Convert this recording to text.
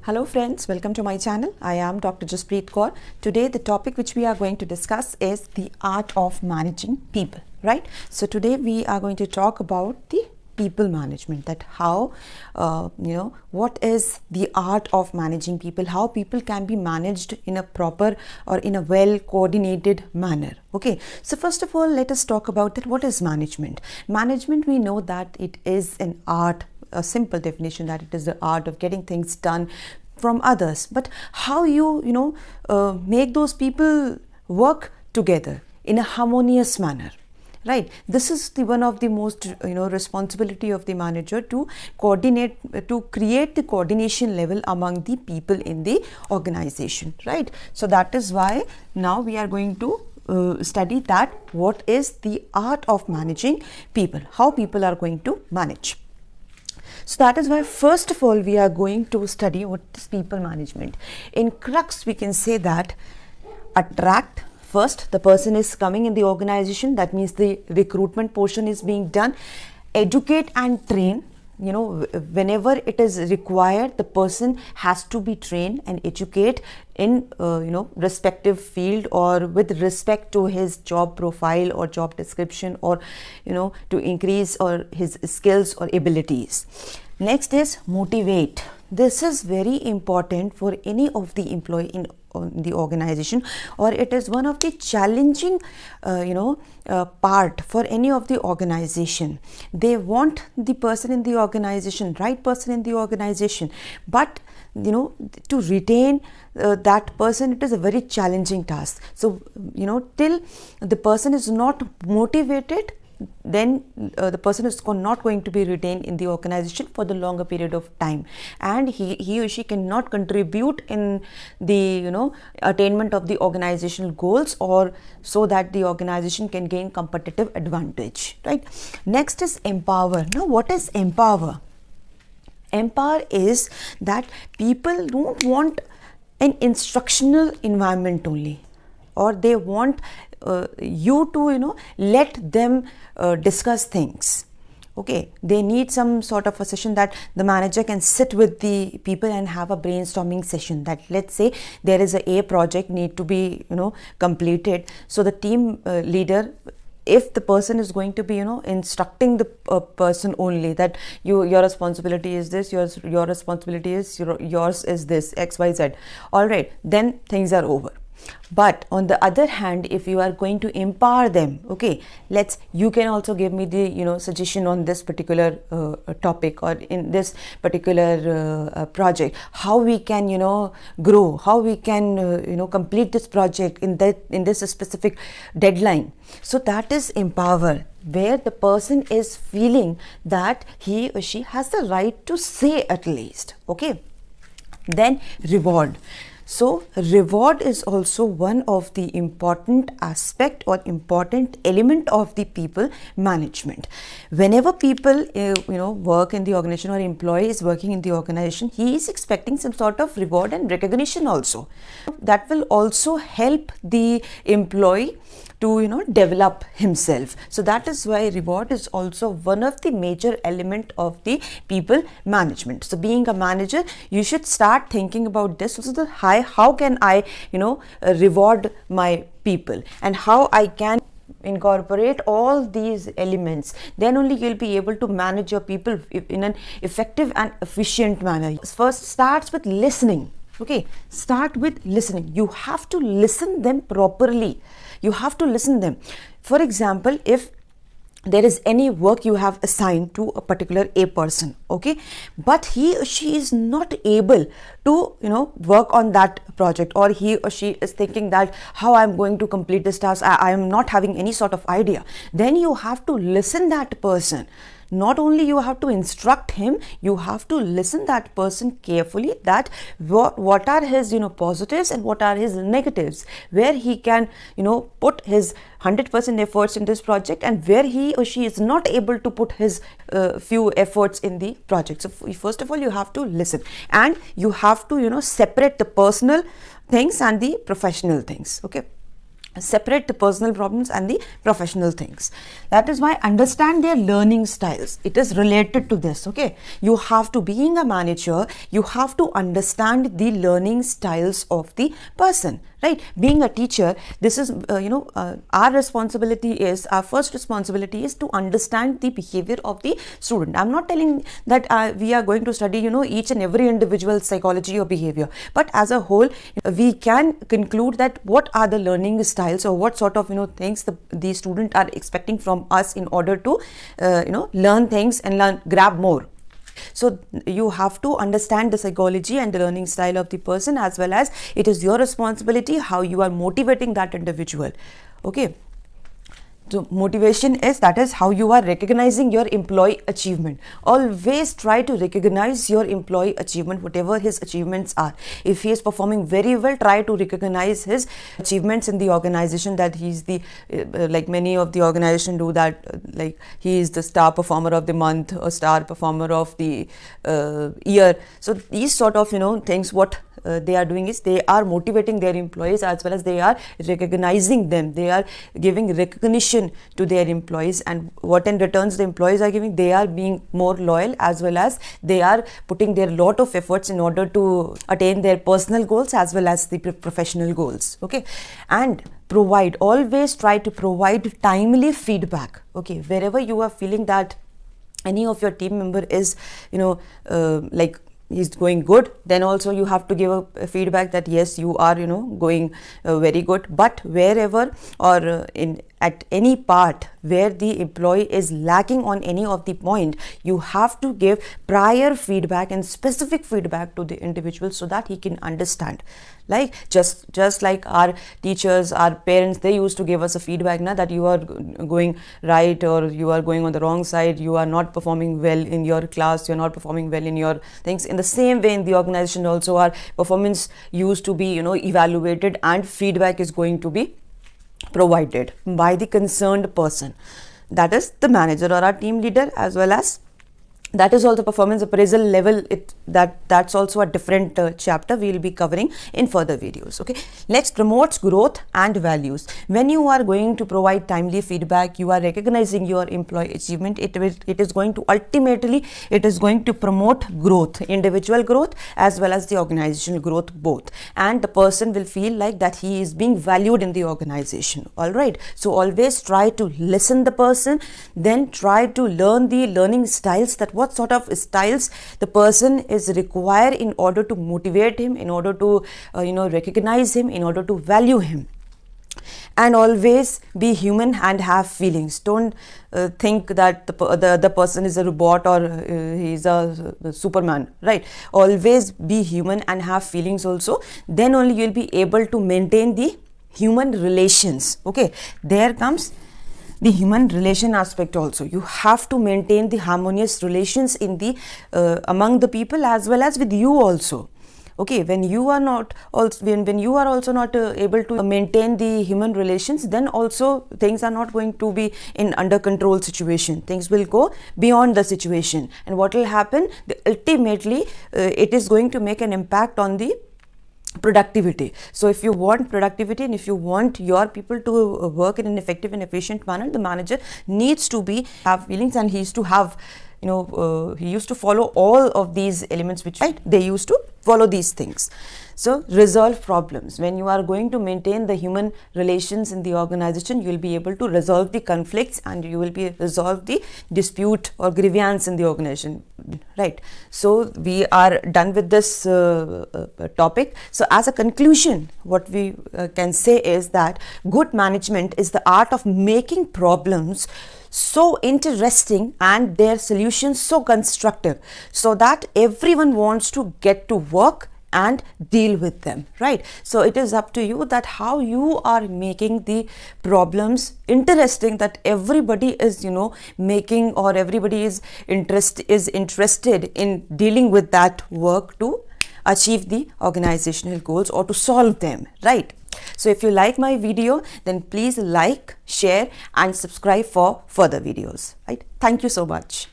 Hello friends, welcome to my channel. I am Dr. Jaspreet Kaur. Today the topic which we are going to discuss is the art of managing people, right? So today we are going to talk about the people management, that how what is the art of managing people, how people can be managed in a proper or in a well coordinated manner. Okay, so first of all, let us talk about that. What is management? Management, we know that it is an art, a simple definition, that it is the art of getting things done from others. But how you make those people work together in a harmonious manner, right? This is the one of the most responsibility of the manager, to coordinate, to create the coordination level among the people in the organization, right? So that is why now we are going to study that what is the art of managing people, how people are going to manage. So that is why first of all we are going to study what is people management. In crux, we can say that attract. First, the person is coming in the organization, that means the recruitment portion is being done. Educate and train. Whenever it is required, the person has to be trained and educate in respective field or with respect to his job profile or job description, or to increase or his skills or abilities. Next is motivate. This is very important for any of the employee in the organization, or it is one of the challenging part for any of the organization. They want the person in the organization, right person in the organization, but to retain that person, it is a very challenging task. So till the person is not motivated, then the person is not going to be retained in the organization for the longer period of time, and he or she cannot contribute in the attainment of the organizational goals, or so that the organization can gain competitive advantage, right? Next is empower. Now, what is empower? Empower is that people don't want an instructional environment only, or they want you to let them discuss things. Okay, they need some sort of a session that the manager can sit with the people and have a brainstorming session, that let's say there is a project need to be completed. So the team leader, if the person is going to be instructing the person only, that your responsibility is this, your responsibility is yours is this, XYZ, all right, then things are over. But on the other hand, if you are going to empower them, okay, you can also give me the suggestion on this particular topic, or in this particular project, how we can grow, how we can complete this project in this specific deadline. So that is empower, where the person is feeling that he or she has the right to say at least. Okay, then reward. So reward is also one of the important aspect or important element of the people management. Whenever people work in the organization, or employee is working in the organization, he is expecting some sort of reward and recognition also. That will also help the employee to develop himself. So that is why reward is also one of the major element of the people management. So being a manager, you should start thinking about this. So how can I reward my people, and how I can incorporate all these elements, then only you'll be able to manage your people in an effective and efficient manner. First starts with listening. Okay, start with listening. You have to listen them properly. You have to listen them. For example, if there is any work you have assigned to a particular person, okay, but he or she is not able to work on that project, or he or she is thinking that how I'm going to complete this task, I am not having any sort of idea, then you have to listen that person. Not only you have to instruct him, you have to listen that person carefully, that what are his positives and what are his negatives, where he can put his 100% efforts in this project, and where he or she is not able to put his few efforts in the project. So first of all, you have to listen, and you have to separate the personal things and the professional things. Okay, separate the personal problems and the professional things. That is why understand their learning styles. It is related to this. Okay, you have to, being a manager, you have to understand the learning styles of the person, right? Being a teacher, this is our responsibility is, our first responsibility is to understand the behavior of the student. I'm not telling that we are going to study each and every individual psychology or behavior, but as a whole we can conclude that what are the learning styles, or what sort of things the student are expecting from us in order to learn things and grab more. So you have to understand the psychology and the learning style of the person, as well as it is your responsibility how you are motivating that individual. Okay, so motivation is, that is how you are recognizing your employee achievement. Always try to recognize your employee achievement, whatever his achievements are. If he is performing very well, try to recognize his achievements in the organization, that he is the like many of the organization do that, like he is the star performer of the month or star performer of the year. So these sort of things, what they are doing is they are motivating their employees, as well as they are recognizing them. They are giving recognition to their employees, and what in returns the employees are giving, they are being more loyal, as well as they are putting their lot of efforts in order to attain their personal goals as well as the professional goals. Okay, and provide, always try to provide timely feedback. Okay, wherever you are feeling that any of your team member is like he's going good, then also you have to give a feedback that yes, you are going very good. But wherever or at any part where the employee is lacking on any of the point, you have to give prior feedback and specific feedback to the individual, so that he can understand. Like just like our teachers, our parents, they used to give us a feedback that you are going right or you are going on the wrong side, you are not performing well in your class, you are not performing well in your things. In the same way, in the organization also, our performance used to be evaluated, and feedback is going to be provided by the concerned person, that is the manager or our team leader, as well as that is also performance appraisal level. That's also a different chapter we will be covering in further videos. Okay, next, promotes growth and values. When you are going to provide timely feedback, you are recognizing your employee achievement. It is going to ultimately, it is going to promote growth, individual growth as well as the organizational growth, both, and the person will feel like that he is being valued in the organization. All right, so always try to listen the person, then try to learn the learning styles, that what sort of styles the person is required in order to motivate him, in order to recognize him, in order to value him. And always be human and have feelings. Don't think that the person is a robot or he's a superman, right? Always be human and have feelings also. Then only you will be able to maintain the human relations. Okay, there comes the human relation aspect also. You have to maintain the harmonious relations in the among the people, as well as with you also. Okay, when you are not also when you are also not able to maintain the human relations, then also things are not going to be in under control situation. Things will go beyond the situation, and what will happen, ultimately it is going to make an impact on the productivity. So if you want productivity and if you want your people to work in an effective and efficient manner, the manager needs to have feelings, and he used to have he used to follow all of these elements, which they used to follow these things. So resolve problems. When you are going to maintain the human relations in the organization, you will be able to resolve the conflicts, and you will be resolve the dispute or grievance in the organization, right? So we are done with this topic. So as a conclusion, what we can say is that good management is the art of making problems so interesting and their solutions so constructive, so that everyone wants to get to work and deal with them, right? So it is up to you that how you are making the problems interesting, that everybody is making, or everybody is interested in dealing with that work to achieve the organizational goals or to solve them, right? So if you like my video, then please like, share and subscribe for further videos, right? Thank you so much.